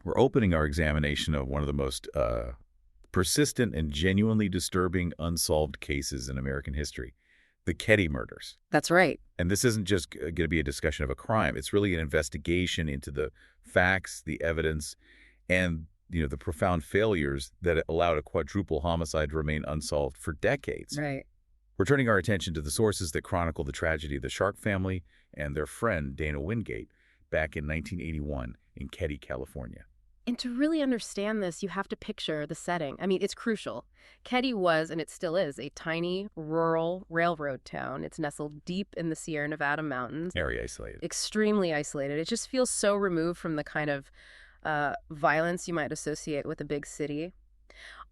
We're opening our examination of one of the most persistent and genuinely disturbing unsolved cases in American history, the Keddie murders. That's right. And this isn't just going to be a discussion of a crime. It's really an investigation into the facts, the evidence, and the profound failures that allowed a quadruple homicide to remain unsolved for decades. Right. We're turning our attention to the sources that chronicle the tragedy of the Sharp family and their friend Dana Wingate back in 1981 in Keddie, California. And to really understand this, you have to picture the setting. I mean, it's crucial. Keddie was, and it still is, a tiny, rural railroad town. It's nestled deep in the Sierra Nevada mountains. Very isolated. Extremely isolated. It just feels so removed from the kind of violence you might associate with a big city.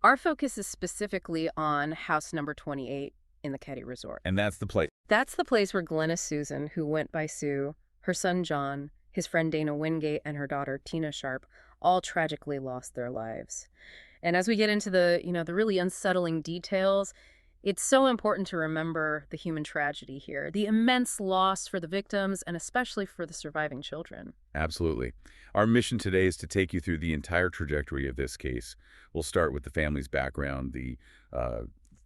Our focus is specifically on house number 28 in the Keddie Resort. And that's the place. That's the place where Glennis Susan, who went by Sue, her son John, his friend Dana Wingate, and her daughter Tina Sharp all tragically lost their lives. And as we get into the really unsettling details, it's so important to remember the human tragedy here, the immense loss for the victims and especially for the surviving children. Absolutely. Our mission today is to take you through the entire trajectory of this case. We'll start with the family's background, the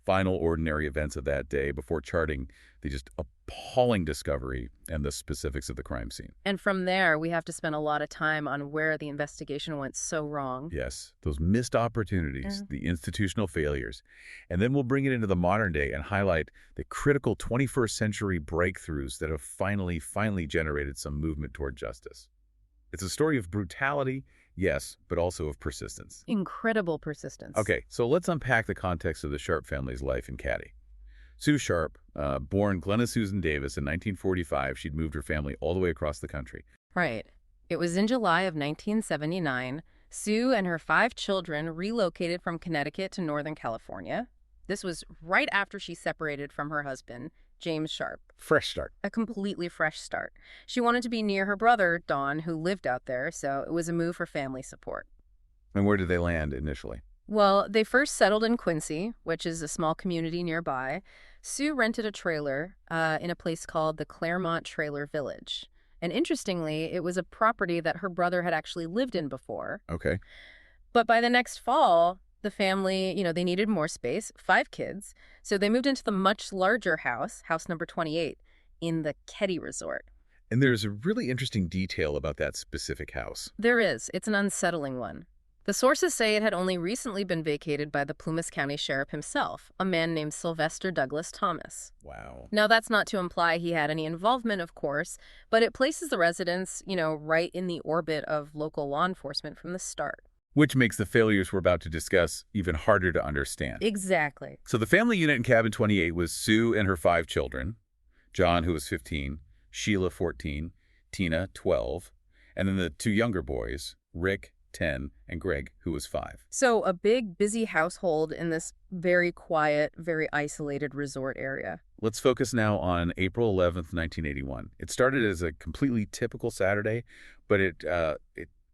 final ordinary events of that day before charting the just appalling discovery and the specifics of the crime scene. And from there, we have to spend a lot of time on where the investigation went so wrong. Yes, those missed opportunities, the institutional failures. And then we'll bring it into the modern day and highlight the critical 21st century breakthroughs that have finally generated some movement toward justice. It's a story of brutality, yes, but also of persistence. Incredible persistence. Okay, so let's unpack the context of the Sharp family's life in Keddie. Sue Sharp, born Glennis Susan Davis in 1945, she'd moved her family all the way across the country. Right. It was in July of 1979. Sue and her 5 children relocated from Connecticut to Northern California. This was right after she separated from her husband, James Sharp. Fresh start. A completely fresh start. She wanted to be near her brother, Don, who lived out there, so it was a move for family support. And where did they land initially? Well, they first settled in Quincy, which is a small community nearby. Sue rented a trailer in a place called the Claremont Trailer Village. And interestingly, it was a property that her brother had actually lived in before. Okay. But by the next fall, the family, they needed more space, 5 kids. So they moved into the much larger house number 28, in the Keddie Resort. And there's a really interesting detail about that specific house. There is. It's an unsettling one. The sources say it had only recently been vacated by the Plumas County Sheriff himself, a man named Sylvester Douglas Thomas. Wow. Now, that's not to imply he had any involvement, of course, but it places the residents, right in the orbit of local law enforcement from the start. Which makes the failures we're about to discuss even harder to understand. Exactly. So the family unit in cabin 28 was Sue and her 5 children, John, who was 15, Sheila, 14, Tina, 12, and then the 2 younger boys, Rick, 10, and Greg, who was 5. So a big, busy household in this very quiet, very isolated resort area. Let's focus now on April 11th, 1981. It started as a completely typical Saturday, but it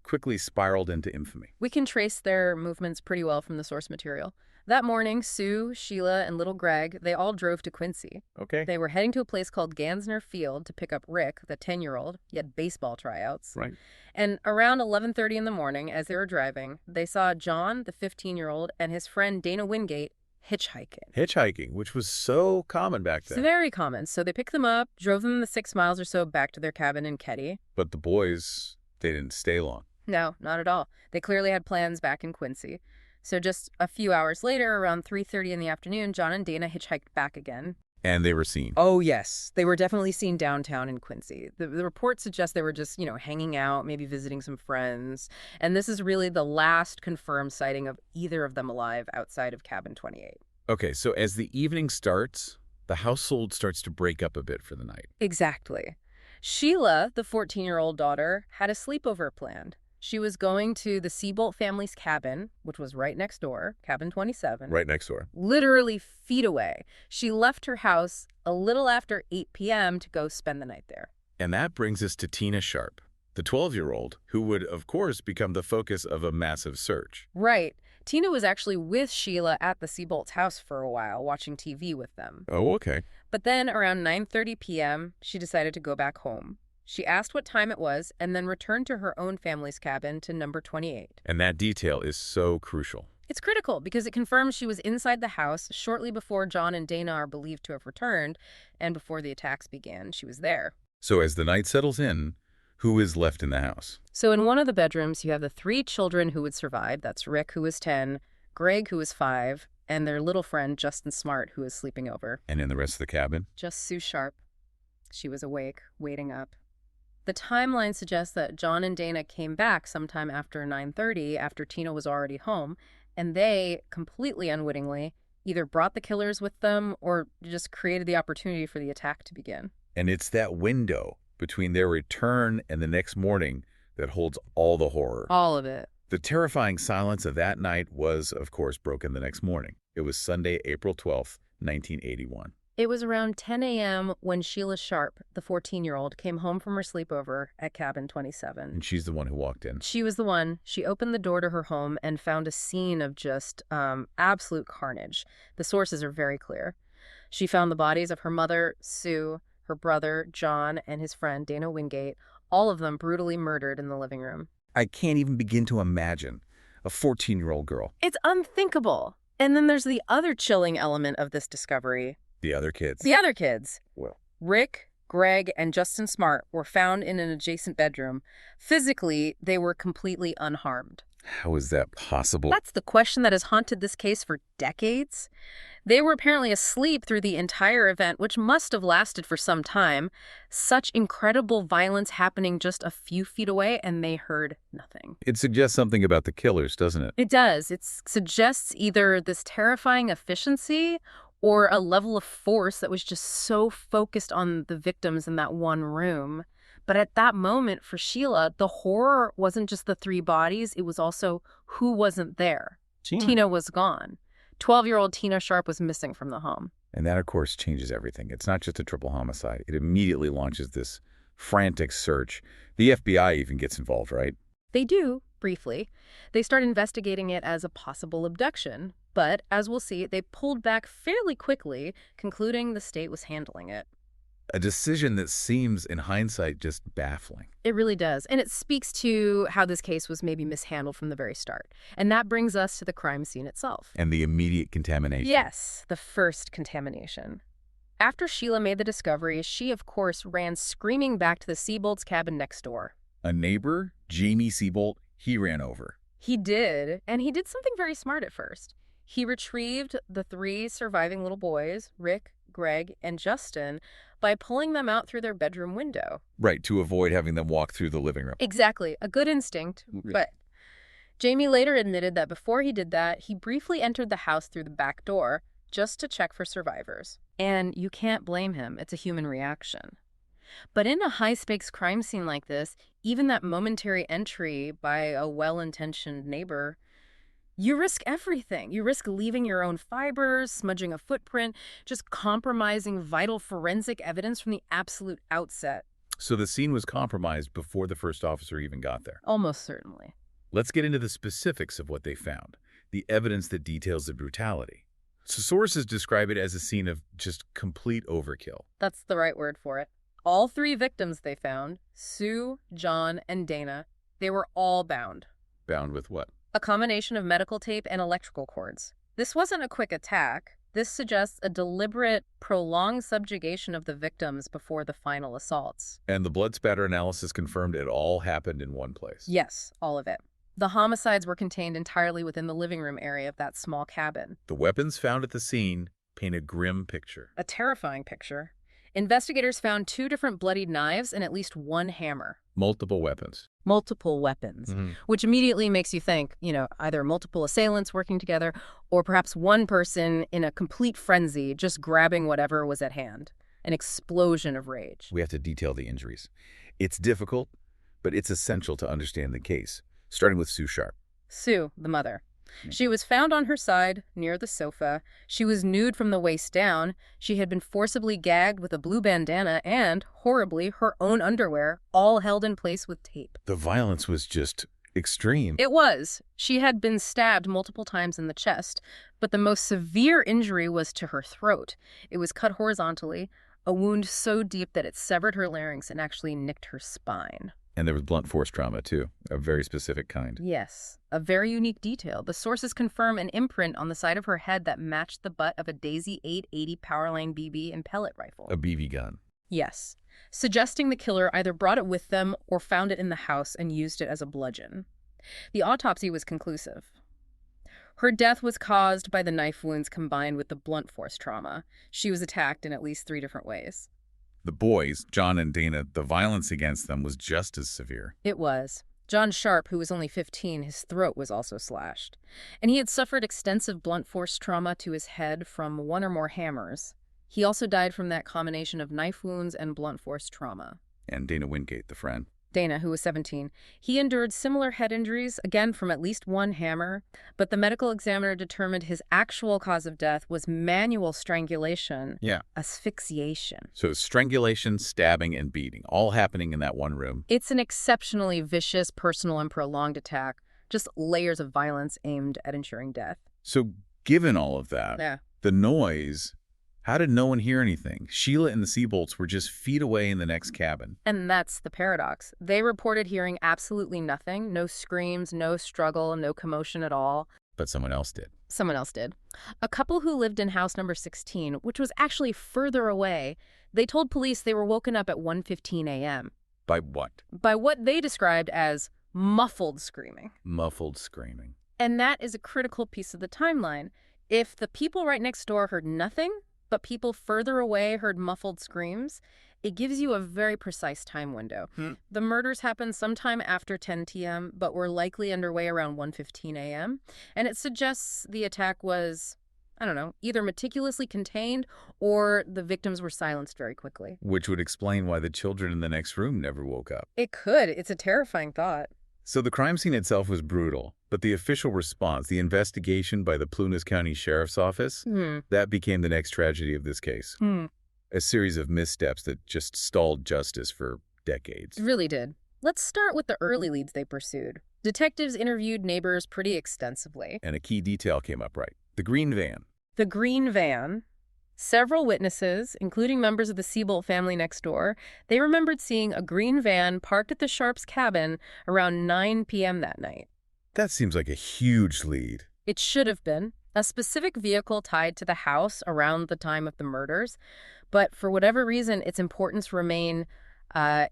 quickly spiraled into infamy. We can trace their movements pretty well from the source material. That morning, Sue, Sheila, and little Greg, they all drove to Quincy. Okay. They were heading to a place called Gansner Field to pick up Rick, the 10-year-old. He had baseball tryouts. Right. And around 11:30 in the morning, as they were driving, they saw John, the 15-year-old, and his friend Dana Wingate hitchhiking. Hitchhiking, which was so common back then. It's very common. So they picked them up, drove them the 6 miles or so back to their cabin in Keddie. But the boys, they didn't stay long. No, not at all. They clearly had plans back in Quincy. So just a few hours later, around 3:30 in the afternoon, John and Dana hitchhiked back again. And they were seen. Oh, yes. They were definitely seen downtown in Quincy. The reports suggest they were just, hanging out, maybe visiting some friends. And this is really the last confirmed sighting of either of them alive outside of cabin 28. Okay, so as the evening starts, the household starts to break up a bit for the night. Exactly. Sheila, the 14-year-old daughter, had a sleepover planned. She was going to the Seabolt family's cabin, which was right next door, cabin 27. Right next door. Literally feet away. She left her house a little after 8 p.m. to go spend the night there. And that brings us to Tina Sharp, the 12-year-old, who would, of course, become the focus of a massive search. Right. Tina was actually with Sheila at the Seabolt's house for a while, watching TV with them. Oh, okay. But then around 9:30 p.m., she decided to go back home. She asked what time it was and then returned to her own family's cabin to number 28. And that detail is so crucial. It's critical because it confirms she was inside the house shortly before John and Dana are believed to have returned, and before the attacks began, she was there. So as the night settles in, who is left in the house? So in one of the bedrooms, you have the 3 children who would survive. That's Rick, who was 10, Greg, who was 5, and their little friend, Justin Smart, who was sleeping over. And in the rest of the cabin? Just Sue Sharp. She was awake, waiting up. The timeline suggests that John and Dana came back sometime after 9:30, after Tina was already home, and they, completely unwittingly, either brought the killers with them or just created the opportunity for the attack to begin. And it's that window between their return and the next morning that holds all the horror. All of it. The terrifying silence of that night was, of course, broken the next morning. It was Sunday, April 12th, 1981. It was around 10 a.m. when Sheila Sharp, the 14-year-old, came home from her sleepover at cabin 27. And she's the one who walked in. She was the one. She opened the door to her home and found a scene of just absolute carnage. The sources are very clear. She found the bodies of her mother, Sue, her brother, John, and his friend, Dana Wingate, all of them brutally murdered in the living room. I can't even begin to imagine a 14-year-old girl. It's unthinkable. And then there's the other chilling element of this discovery. The other kids. The other kids. Well, Rick, Greg, and Justin Smart were found in an adjacent bedroom. Physically, they were completely unharmed. how is that possible? That's the question that has haunted this case for decades. They were apparently asleep through the entire event, which must have lasted for some time. Such incredible violence happening just a few feet away, and they heard nothing. It suggests something about the killers, doesn't it? It does. It suggests either this terrifying efficiency or a level of force that was just so focused on the victims in that one room. But at that moment, for Sheila, the horror wasn't just the three bodies, it was also who wasn't there. Tina was gone. 12-year-old Tina Sharp was missing from the home. And that, of course, changes everything. It's not just a triple homicide. It immediately launches this frantic search. The FBI even gets involved, right? They do, briefly. They start investigating it as a possible abduction. But, as we'll see, they pulled back fairly quickly, concluding the state was handling it. A decision that seems, in hindsight, just baffling. It really does. And it speaks to how this case was maybe mishandled from the very start. And that brings us to the crime scene itself. And the immediate contamination. Yes, the first contamination. After Sheila made the discovery, she, of course, ran screaming back to the Seabolt's cabin next door. A neighbor, Jamie Seabolt, he ran over. He did, and he did something very smart at first. He retrieved the three surviving little boys, Rick, Greg, and Justin, by pulling them out through their bedroom window. Right, to avoid having them walk through the living room. Exactly. A good instinct, but Jamie later admitted that before he did that, he briefly entered the house through the back door just to check for survivors. And you can't blame him. It's a human reaction. But in a high-stakes crime scene like this, even that momentary entry by a well-intentioned neighbor, you risk everything. You risk leaving your own fibers, smudging a footprint, just compromising vital forensic evidence from the absolute outset. So the scene was compromised before the first officer even got there. Almost certainly. Let's get into the specifics of what they found, the evidence that details the brutality. So sources describe it as a scene of just complete overkill. That's the right word for it. All three victims they found, Sue, John, and Dana, they were all bound. Bound with what? A combination of medical tape and electrical cords. This wasn't a quick attack. This suggests a deliberate, prolonged subjugation of the victims before the final assaults. And the blood spatter analysis confirmed it all happened in one place. Yes, all of it. The homicides were contained entirely within the living room area of that small cabin. The weapons found at the scene paint a grim picture. A terrifying picture. Investigators found 2 different bloodied knives and at least 1 hammer. Multiple weapons. Multiple weapons, which immediately makes you think, either multiple assailants working together or perhaps one person in a complete frenzy just grabbing whatever was at hand. An explosion of rage. We have to detail the injuries. It's difficult, but it's essential to understand the case, starting with Sue Sharp. Sue, the mother. She was found on her side, near the sofa. She was nude from the waist down. She had been forcibly gagged with a blue bandana and, horribly, her own underwear, all held in place with tape. The violence was just extreme. It was. She had been stabbed multiple times in the chest, but the most severe injury was to her throat. It was cut horizontally. a wound so deep that it severed her larynx and actually nicked her spine. And there was blunt force trauma, too, a very specific kind. Yes, a very unique detail. The sources confirm an imprint on the side of her head that matched the butt of a Daisy 880 Powerline BB and pellet rifle. A BB gun. Yes, suggesting the killer either brought it with them or found it in the house and used it as a bludgeon. The autopsy was conclusive. Her death was caused by the knife wounds combined with the blunt force trauma. She was attacked in at least 3 different ways. The boys, John and Dana, the violence against them was just as severe. It was. John Sharp, who was only 15, his throat was also slashed. And he had suffered extensive blunt force trauma to his head from 1 or more hammers. He also died from that combination of knife wounds and blunt force trauma. And Dana Wingate, the friend. Dana, who was 17, he endured similar head injuries, again from at least 1 hammer, but the medical examiner determined his actual cause of death was manual strangulation, asphyxiation. So strangulation, stabbing, and beating, all happening in that one room. It's an exceptionally vicious, personal, and prolonged attack, just layers of violence aimed at ensuring death. So given all of that, the noise... How did no one hear anything? Sheila and the Seabolts were just feet away in the next cabin. And that's the paradox. They reported hearing absolutely nothing, no screams, no struggle, no commotion at all. But someone else did. Someone else did. A couple who lived in house number 16, which was actually further away, they told police they were woken up at 1:15 a.m. By what? By what they described as muffled screaming. Muffled screaming. And that is a critical piece of the timeline. If the people right next door heard nothing, but people further away heard muffled screams, it gives you a very precise time window. The murders happened sometime after 10 p.m., but were likely underway around 1:15 a.m., and it suggests the attack was, I don't know, either meticulously contained or the victims were silenced very quickly. Which would explain why the children in the next room never woke up. It could. It's a terrifying thought. So the crime scene itself was brutal, but the official response, the investigation by the Plumas County Sheriff's Office, that became the next tragedy of this case. A series of missteps that just stalled justice for decades. It really did. Let's start with the early leads they pursued. Detectives interviewed neighbors pretty extensively. And a key detail came up right. The green van. The green van. Several witnesses, including members of the Seabolt family next door, they remembered seeing a green van parked at the Sharps' cabin around 9 p.m. that night. That seems like a huge lead. It should have been. A specific vehicle tied to the house around the time of the murders. But for whatever reason, its importance remained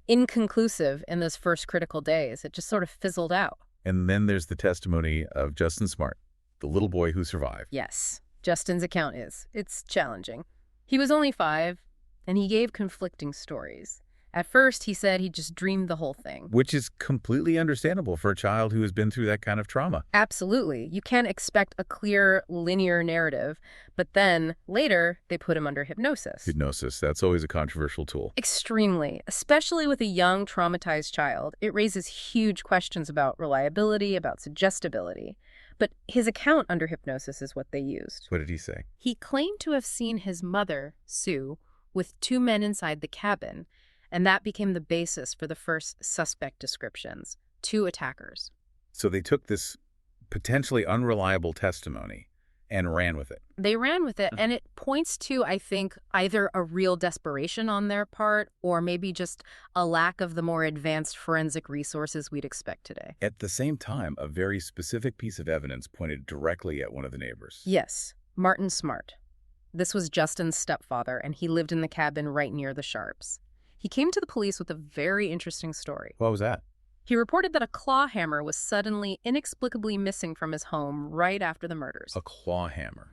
inconclusive in those first critical days. It just sort of fizzled out. And then there's the testimony of Justin Smart, the little boy who survived. Yes. Justin's account is. It's challenging. He was only 5, and he gave conflicting stories. At first, he said he just dreamed the whole thing. Which is completely understandable for a child who has been through that kind of trauma. Absolutely. You can't expect a clear, linear narrative. But then, later, they put him under hypnosis. Hypnosis, that's always a controversial tool. Extremely. Especially with a young, traumatized child. It raises huge questions about reliability, about suggestibility. But his account under hypnosis is what they used. What did he say? He claimed to have seen his mother, Sue, with 2 men inside the cabin, and that became the basis for the first suspect descriptions, 2 attackers. So they took this potentially unreliable testimony and ran with it. They ran with it, and it points to, I think, either a real desperation on their part or maybe just a lack of the more advanced forensic resources we'd expect today. At the same time, a very specific piece of evidence pointed directly at one of the neighbors. Yes, Martin Smart. This was Justin's stepfather, and he lived in the cabin right near the Sharps. He came to the police with a very interesting story. What was that? He reported that a claw hammer was suddenly, inexplicably missing from his home right after the murders. A claw hammer.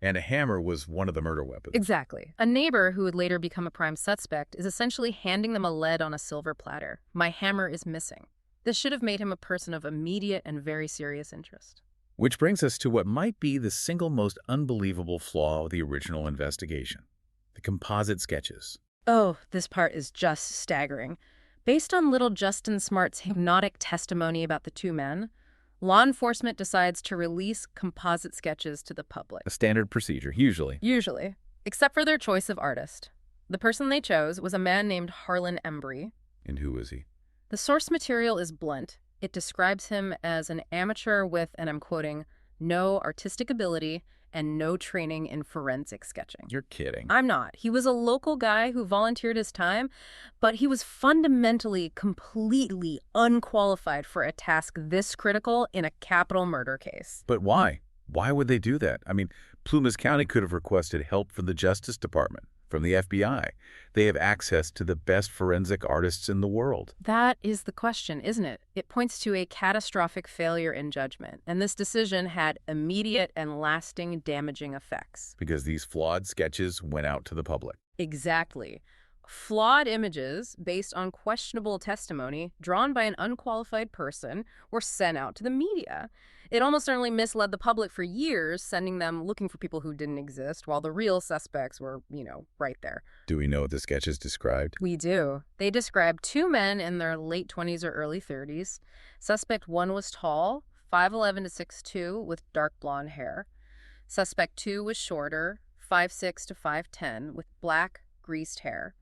And a hammer was one of the murder weapons. Exactly. A neighbor who would later become a prime suspect is essentially handing them a lead on a silver platter. My hammer is missing. This should have made him a person of immediate and very serious interest. Which brings us to what might be the single most unbelievable flaw of the original investigation. The composite sketches. Oh, this part is just staggering. Based on little Justin Smart's hypnotic testimony about the 2 men, law enforcement decides to release composite sketches to the public. A standard procedure, usually. Usually, except for their choice of artist. The person they chose was a man named Harlan Embry. And who was he? The source material is blunt. It describes him as an amateur with, and I'm quoting, no artistic ability and no training in forensic sketching. You're kidding. I'm not. He was a local guy who volunteered his time, but he was fundamentally, completely unqualified for a task this critical in a capital murder case. But why? Why would they do that? I mean, Plumas County could have requested help from the Justice Department, from the FBI. They have access to the best forensic artists in the world. That is the question, isn't it? It points to a catastrophic failure in judgment, and this decision had immediate and lasting damaging effects. Because these flawed sketches went out to the public. Exactly. Flawed images based on questionable testimony drawn by an unqualified person were sent out to the media. It almost certainly misled the public for years, sending them looking for people who didn't exist, while the real suspects were, right there. Do we know what the sketches described? We do. They describe two men in their late 20s or early 30s. Suspect 1 was tall, 5'11" to 6'2", with dark blonde hair. Suspect 2 was shorter, 5'6" to 5'10", with black, greased hair.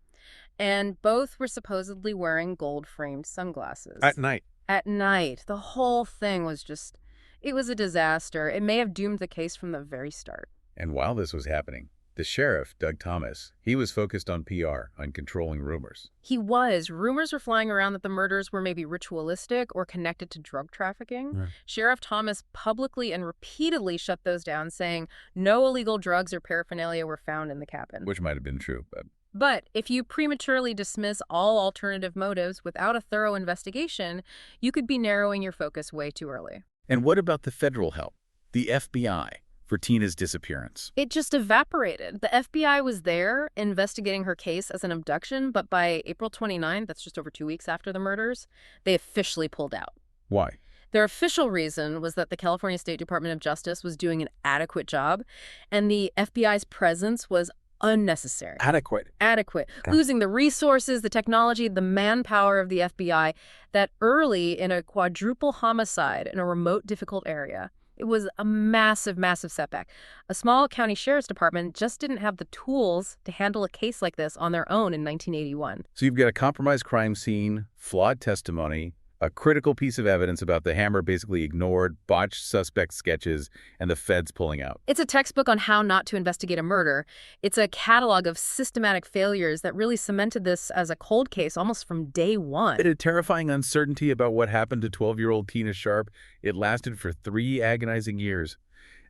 And both were supposedly wearing gold-framed sunglasses. At night. At night. The whole thing was just... It was a disaster. It may have doomed the case from the very start. And while this was happening, the sheriff, Doug Thomas, he was focused on PR, on controlling rumors. He was. Rumors were flying around that the murders were maybe ritualistic or connected to drug trafficking. Right. Sheriff Thomas publicly and repeatedly shut those down, saying no illegal drugs or paraphernalia were found in the cabin. Which might have been true, But if you prematurely dismiss all alternative motives without a thorough investigation, you could be narrowing your focus way too early. And what about the federal help, the FBI, for Tina's disappearance? It just evaporated. The FBI was there investigating her case as an abduction, but by April 29th, that's just over 2 weeks after the murders, they officially pulled out. Why? Their official reason was that the California State Department of Justice was doing an adequate job, and the FBI's presence was unnecessary. Adequate. Okay. Losing the resources, the technology, the manpower of the FBI, that early in a quadruple homicide in a remote, difficult area. It was a massive, massive setback. A small county sheriff's department just didn't have the tools to handle a case like this on their own in 1981. So you've got a compromised crime scene, flawed testimony, a critical piece of evidence about the hammer basically ignored, botched suspect sketches, and the feds pulling out. It's a textbook on how not to investigate a murder. It's a catalog of systematic failures that really cemented this as a cold case almost from day one. A terrifying uncertainty about what happened to 12-year-old Tina Sharp. It lasted for 3 agonizing years.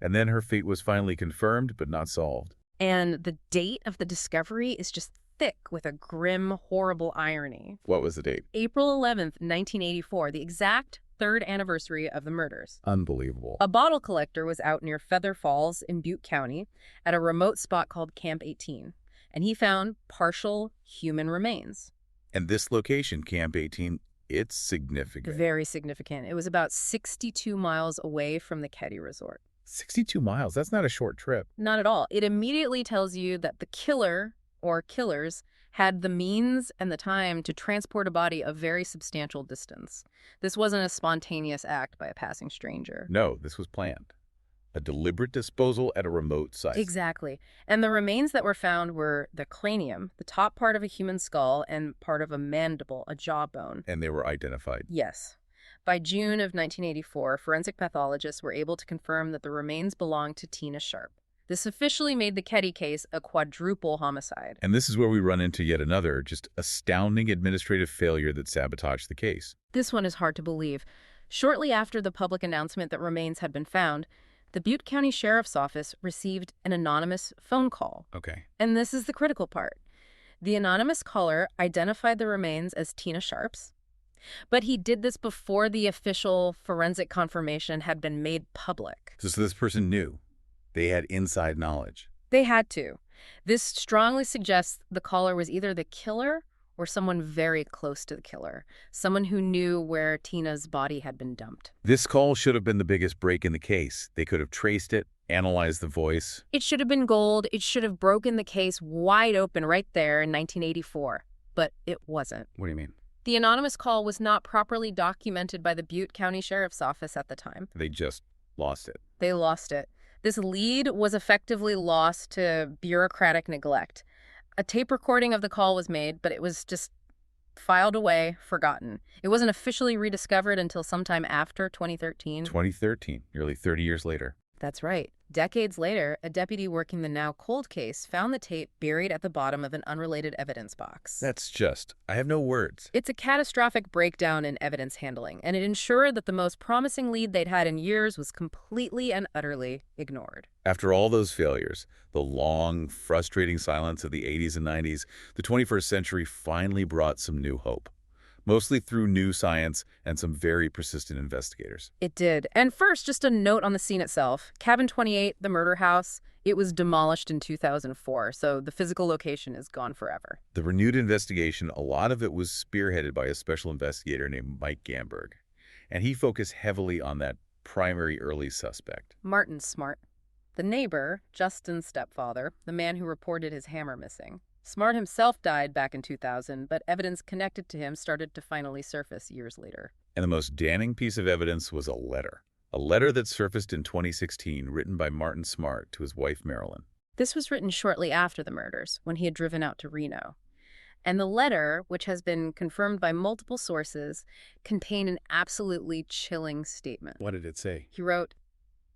And then her fate was finally confirmed, but not solved. And the date of the discovery is just thick with a grim, horrible irony. What was the date? April 11th, 1984, the exact 3rd anniversary of the murders. Unbelievable. A bottle collector was out near Feather Falls in Butte County at a remote spot called Camp 18, and he found partial human remains. And this location, Camp 18, it's significant. Very significant. It was about 62 miles away from the Keddie Resort. 62 miles? That's not a short trip. Not at all. It immediately tells you that the killer or killers had the means and the time to transport a body a very substantial distance. This wasn't a spontaneous act by a passing stranger. No, this was planned. A deliberate disposal at a remote site. Exactly. And the remains that were found were the cranium, the top part of a human skull, and part of a mandible, a jawbone. And they were identified. Yes. By June of 1984, forensic pathologists were able to confirm that the remains belonged to Tina Sharp. This officially made the Keddie case a quadruple homicide. And this is where we run into yet another just astounding administrative failure that sabotaged the case. This one is hard to believe. Shortly after the public announcement that remains had been found, the Butte County Sheriff's Office received an anonymous phone call. Okay. And this is the critical part. The anonymous caller identified the remains as Tina Sharp's, but he did this before the official forensic confirmation had been made public. So this person knew. They had inside knowledge. They had to. This strongly suggests the caller was either the killer or someone very close to the killer, someone who knew where Tina's body had been dumped. This call should have been the biggest break in the case. They could have traced it, analyzed the voice. It should have been gold. It should have broken the case wide open right there in 1984. But it wasn't. What do you mean? The anonymous call was not properly documented by the Butte County Sheriff's Office at the time. They just lost it. They lost it. This lead was effectively lost to bureaucratic neglect. A tape recording of the call was made, but it was just filed away, forgotten. It wasn't officially rediscovered until sometime after 2013. 2013, nearly 30 years later. That's right. Decades later, a deputy working the now cold case found the tape buried at the bottom of an unrelated evidence box. I have no words. It's a catastrophic breakdown in evidence handling, and it ensured that the most promising lead they'd had in years was completely and utterly ignored. After all those failures, the long, frustrating silence of the 80s and 90s, the 21st century finally brought some new hope, mostly through new science and some very persistent investigators. It did. And first, just a note on the scene itself. Cabin 28, the murder house, it was demolished in 2004, so the physical location is gone forever. The renewed investigation, a lot of it was spearheaded by a special investigator named Mike Gamberg, and he focused heavily on that primary early suspect. Martin Smart. The neighbor, Justin's stepfather, the man who reported his hammer missing. Smart himself died back in 2000, but evidence connected to him started to finally surface years later. And the most damning piece of evidence was a letter that surfaced in 2016 written by Martin Smart to his wife Marilyn. This was written shortly after the murders, when he had driven out to Reno. And the letter, which has been confirmed by multiple sources, contained an absolutely chilling statement. What did it say? He wrote,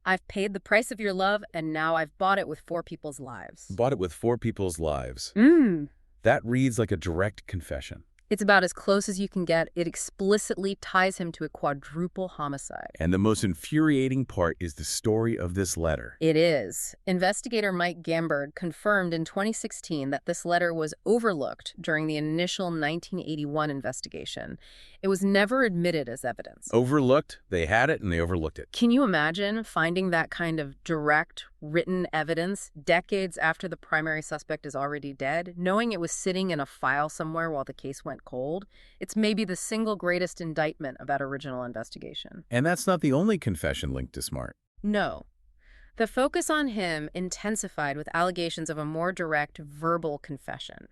"I've paid the price of your love, and now I've bought it with 4 people's lives." Bought it with 4 people's lives. Mm. That reads like a direct confession. It's about as close as you can get. It explicitly ties him to a quadruple homicide. And the most infuriating part is the story of this letter. It is. Investigator Mike Gamberg confirmed in 2016 that this letter was overlooked during the initial 1981 investigation. It was never admitted as evidence. Overlooked? They had it and they overlooked it. Can you imagine finding that kind of direct, written evidence decades after the primary suspect is already dead, knowing it was sitting in a file somewhere while the case went cold? It's maybe the single greatest indictment of that original investigation. And that's not the only confession linked to Smart. No. The focus on him intensified with allegations of a more direct verbal confession.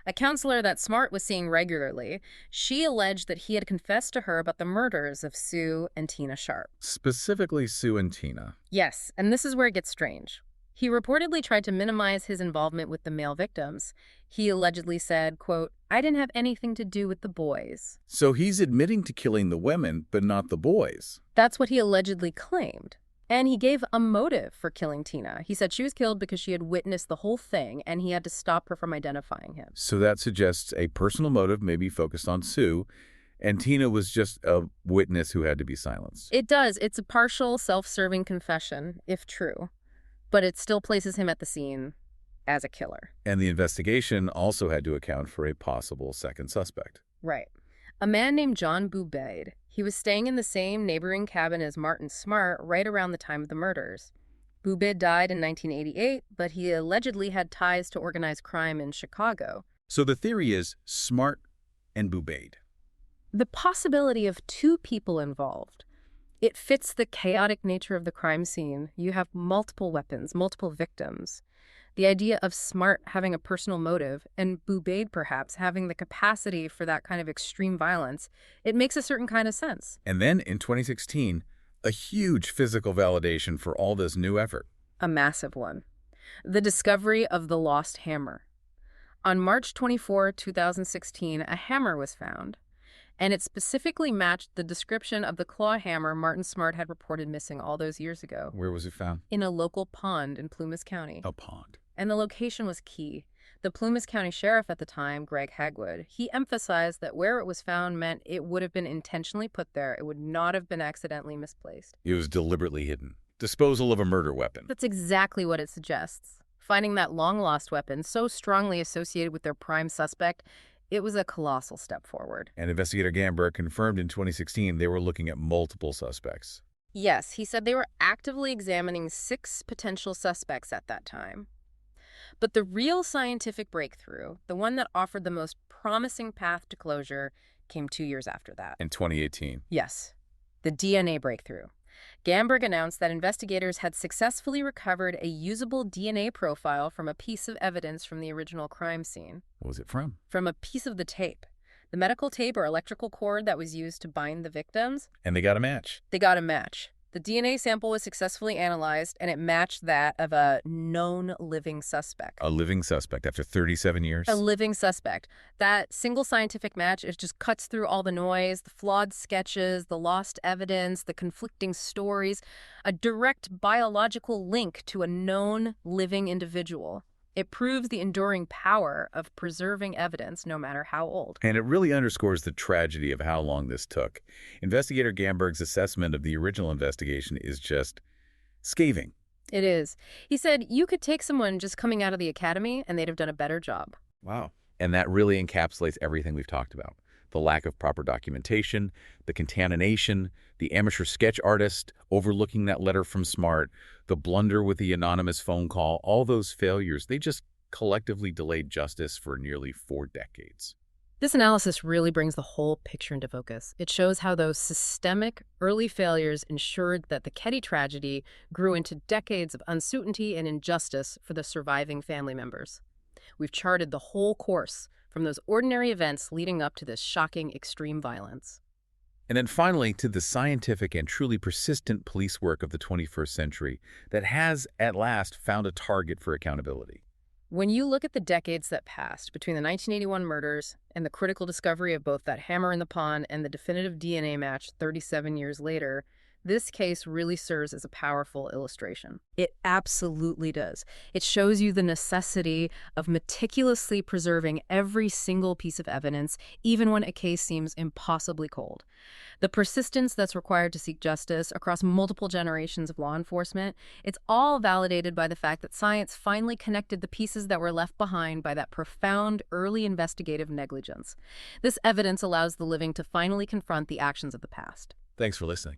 A counselor that Smart was seeing regularly, she alleged that he had confessed to her about the murders of Sue and Tina Sharp. Specifically Sue and Tina. Yes, and this is where it gets strange. He reportedly tried to minimize his involvement with the male victims. He allegedly said, quote, "I didn't have anything to do with the boys." So he's admitting to killing the women, but not the boys. That's what he allegedly claimed. And he gave a motive for killing Tina. He said she was killed because she had witnessed the whole thing, and he had to stop her from identifying him. So that suggests a personal motive may be focused on Sue, and Tina was just a witness who had to be silenced. It does. It's a partial, self-serving confession, if true. But it still places him at the scene as a killer. And the investigation also had to account for a possible second suspect. Right. A man named John Bubaid. He was staying in the same neighboring cabin as Martin Smart right around the time of the murders. Bubaid died in 1988, but he allegedly had ties to organized crime in Chicago. So the theory is Smart and Bubaid. The possibility of 2 people involved. It fits the chaotic nature of the crime scene. You have multiple weapons, multiple victims. The idea of Smart having a personal motive and Bubaid perhaps having the capacity for that kind of extreme violence, it makes a certain kind of sense. And then in 2016, a huge physical validation for all this new effort. A massive one. The discovery of the lost hammer. On March 24, 2016, a hammer was found, and it specifically matched the description of the claw hammer Martin Smart had reported missing all those years ago. Where was it found? In a local pond in Plumas County. A pond. And the location was key. The Plumas County Sheriff at the time, Greg Hagwood, he emphasized that where it was found meant it would have been intentionally put there. It would not have been accidentally misplaced. It was deliberately hidden. Disposal of a murder weapon. That's exactly what it suggests. Finding that long-lost weapon so strongly associated with their prime suspect, it was a colossal step forward. And investigator Gamberg confirmed in 2016 they were looking at multiple suspects. Yes, he said they were actively examining 6 potential suspects at that time. But the real scientific breakthrough, the one that offered the most promising path to closure, came 2 years after that. In 2018. Yes, the DNA breakthrough. Gamberg announced that investigators had successfully recovered a usable DNA profile from a piece of evidence from the original crime scene. What was it from? From a piece of the tape. The medical tape or electrical cord that was used to bind the victims. And they got a match. They got a match. The DNA sample was successfully analyzed, and it matched that of a known living suspect. A living suspect after 37 A years? living suspect. That single scientific match, it just cuts through all the noise, the flawed sketches, the lost evidence, the conflicting stories, a direct biological link to a known living individual. It proves the enduring power of preserving evidence, no matter how old. And it really underscores the tragedy of how long this took. Investigator Gamberg's assessment of the original investigation is just scathing. It is. He said you could take someone just coming out of the academy and they'd have done a better job. Wow. And that really encapsulates everything we've talked about. The lack of proper documentation, the contamination, the amateur sketch artist overlooking that letter from Smart, the blunder with the anonymous phone call, all those failures, they just collectively delayed justice for nearly 4 decades. This analysis really brings the whole picture into focus. It shows how those systemic early failures ensured that the Keddie tragedy grew into decades of uncertainty and injustice for the surviving family members. We've charted the whole course from those ordinary events leading up to this shocking extreme violence. And then finally, to the scientific and truly persistent police work of the 21st century that has, at last, found a target for accountability. When you look at the decades that passed between the 1981 murders and the critical discovery of both that hammer in the pond and the definitive DNA match 37 years later, this case really serves as a powerful illustration. It absolutely does. It shows you the necessity of meticulously preserving every single piece of evidence, even when a case seems impossibly cold. The persistence that's required to seek justice across multiple generations of law enforcement, it's all validated by the fact that science finally connected the pieces that were left behind by that profound early investigative negligence. This evidence allows the living to finally confront the actions of the past. Thanks for listening.